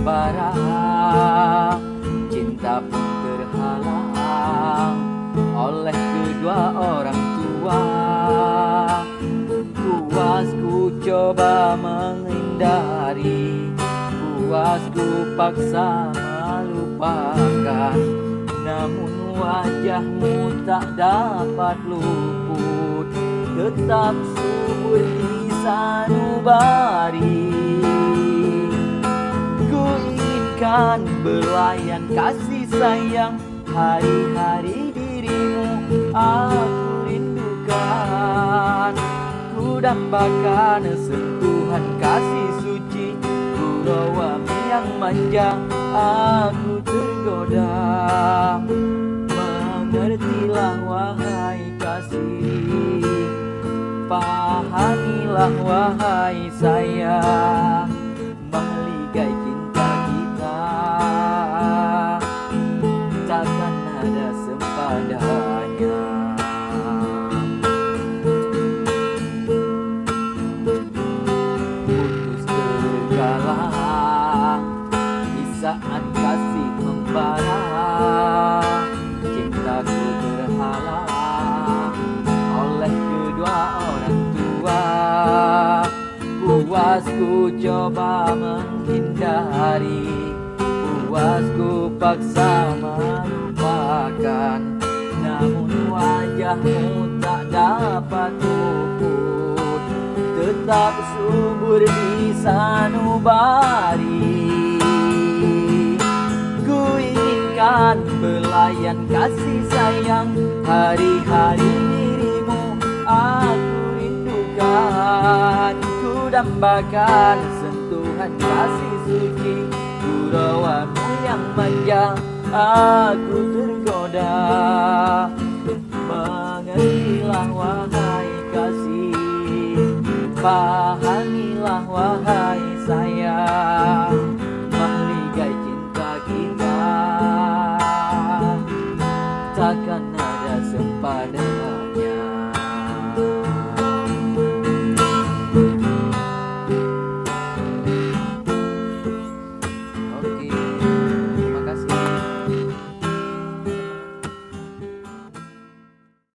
membara, cinta pun terhalang oleh kedua orang tua. Puas ku coba menghindari, puas ku paksa melupakan, namun wajahmu tak dapat luput, tetap subur di sanubari. Ku inginkan belayan kasih sayang, hari-hari dirimu aku rindukan. Ku dambakan sentuhan kasih suci, gurauanmu yang manja, aku tergoda. Mengertilah wahai kasih, pahamilah wahai sayang, meligai cinta kita takkan ada sempadannya. Putus tergalang di saat kasih membara, cintaku terhalang oleh kedua orang tua. Puas ku coba menghindari, puas ku paksa melupakan, namun wajahmu tak dapat luput, tetap subur di sanubari. Ku inginkan belayan kasih sayang, hari-hari dirimu aku rindukan. Ku dambakan sentuhan kasih suci, gurauanmu yang manja, aku tergoda. Mengertilah wahai kasih, pahamilah wahai sayang,